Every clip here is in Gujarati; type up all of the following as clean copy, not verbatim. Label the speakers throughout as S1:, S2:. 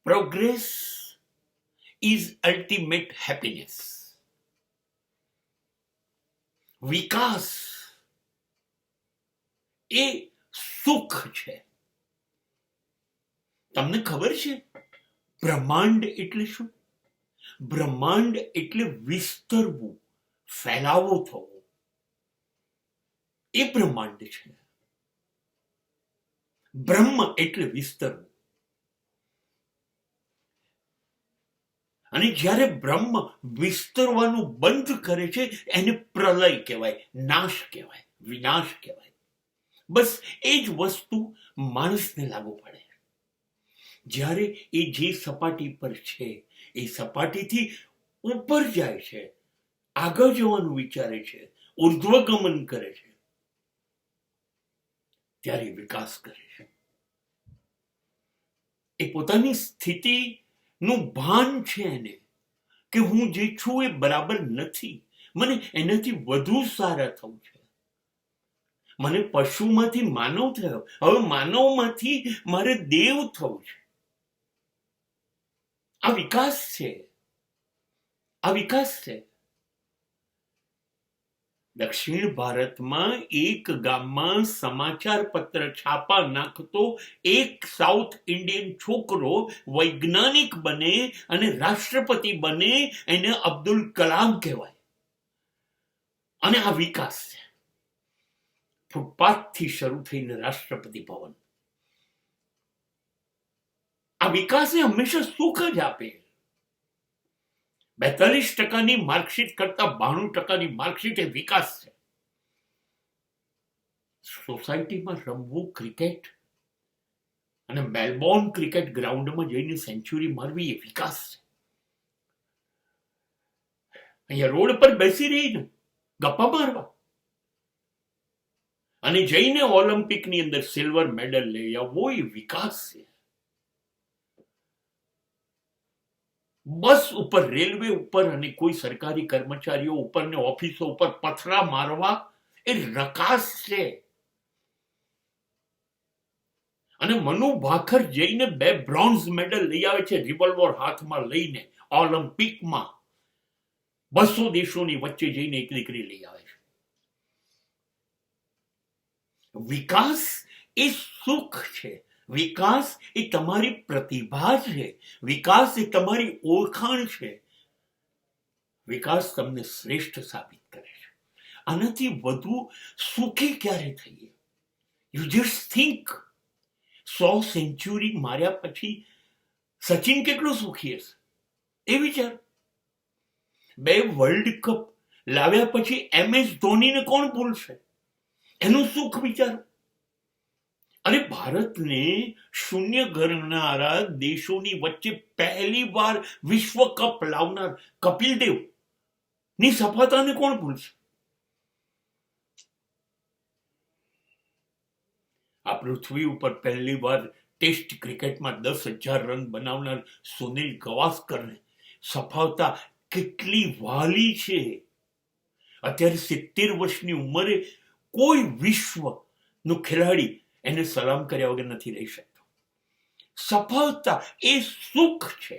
S1: Progress is ultimate happiness. વિકાસ એ સુખ છે. તમને ખબર છે બ્રહ્માંડ એટલે શું? બ્રહ્માંડ એટલે વિસ્તરવું, ફેલાવો થવો, એ બ્રહ્માંડ છે. બ્રહ્મ એટલે વિસ્તરવું. અને જ્યારે બ્રહ્મ વિસ્તરવાનું બંધ કરે છે એને પ્રલય કહેવાય, નાશ કહેવાય, વિનાશ કહેવાય. બસ એ જ વસ્તુ માણસને લાગુ પડે. જ્યારે એ જે સપાટી પર છે એ સપાટીથી ઉપર જાય છે, આગળ જવાનું વિચારે છે, ઉર્ધ્વગમન કરે છે, ત્યારે વિકાસ કરે છે. એ પોતાની સ્થિતિનું ભાન છે એને, કે હું જે છું એ બરાબર નથી, મને એનાથી વધુ સારા થવું છે. મને પશુમાંથી માનવ થયો, હવે માનવમાંથી મારે દેવ થવું છે. આ વિકાસ છે, આ વિકાસ છે. દક્ષિણ ભારતમાં એક ગામમાં સમાચાર પત્ર છાપા નાખતો એક સાઉથ ઇન્ડિયન છોકરો વૈજ્ઞાનિક બને અને રાષ્ટ્રપતિ બને, એને અબ્દુલ કલામ કહેવાય. અને આ વિકાસ છે. ફૂટપાથથી શરૂ થઈને રાષ્ટ્રપતિ ભવન. આ વિકાસે હંમેશા સુખ જ આપે. 42% માર્કશીટ કરતા 92% માર્કશીટ એ વિકાસ છે. સોસાયટીમાં રમવું ક્રિકેટ અને મેલબોર્ન ક્રિકેટ ગ્રાઉન્ડમાં જઈને સેન્ચુરી મારવી એ વિકાસ છે. અહીંયા રોડ પર બેસી રહીને ગપ્પા મારવા અને જઈને ઓલિમ્પિકની અંદર સિલ્વર મેડલ લઈ આવવો એ વિકાસ છે. બસ ઉપર, રેલવે ઉપર અને કોઈ સરકારી કર્મચારીઓ ઉપર ને ઓફિસો ઉપર પથરા મારવા એ રકાસ છે. અને મનુ ભાકર જઈને 2 બ્રોન્ઝ મેડલ લઈ આવે છે રિવોલ્વર હાથમાં લઈને ઓલિમ્પિકમાં. 200 દેશોની વચ્ચે જઈને એક દીકરી લઈ આવે છે. વિકાસ એ સુખ છે. વિકાસ એ તમારી પ્રતિભા છે. વિકાસ એ તમારી ઓળખાણ છે. વિકાસ તમને શ્રેષ્ઠ સાબિત કરે છે. આનાથી વધુ સુખી ક્યારે થઈએ? યુ જસ્ટ થિંક, 100 સેન્ચુરી માર્યા પછી સચિન કેટલો સુખી હશે એ વિચાર. 2 વર્લ્ડ કપ લાવ્યા પછી MS ધોનીને કોણ ભૂલશે? એનું સુખ વિચાર. અને ભારતને શૂન્ય ગણનારા દેશોની વચ્ચે પહેલી વાર વિશ્વ કપ લાવનાર કપિલ દેવ ની સફળતાને કોણ ભૂલશે? આ પૃથ્વી ઉપર પહેલી વાર ટેસ્ટ ક્રિકેટમાં 10,000 રન બનાવનાર સુનિલ ગવાસ્કરને સફળતા કેટલી વહાલી છે. અત્યારે 70 વર્ષની ઉંમરે કોઈ વિશ્વનો ખેલાડી એને સલામ કર્યા વગર નથી રહી શકતો. સફળતા એ સુખ છે,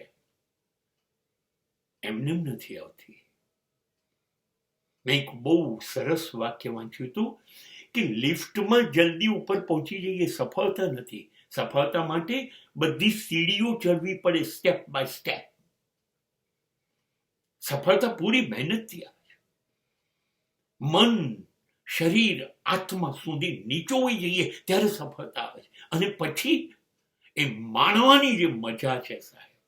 S1: એમને નથી આવતી. મેં એક બહુ સરસ વાક્ય વાંચ્યું હતું કે લિફ્ટમાં જલ્દી ઉપર પહોંચી જઈએ સફળતા નથી. સફળતા માટે બધી સીડીઓ ચડવી પડે, સ્ટેપ બાય સ્ટેપ. સફળતા પૂરી મહેનતથી આવે છે. મન, શરીર, આત્મા સુધી નીચોવી જઈએ ત્યારે સફળતા આવે છે. અને પછી એ માણવાની જે મજા છે સાહેબ,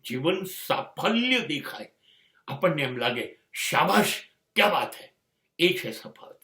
S1: જીવન સાફલ્ય દેખાય, આપણને એમ લાગે શાબાશ, ક્યા બાત હૈ, એ છે સફળતા.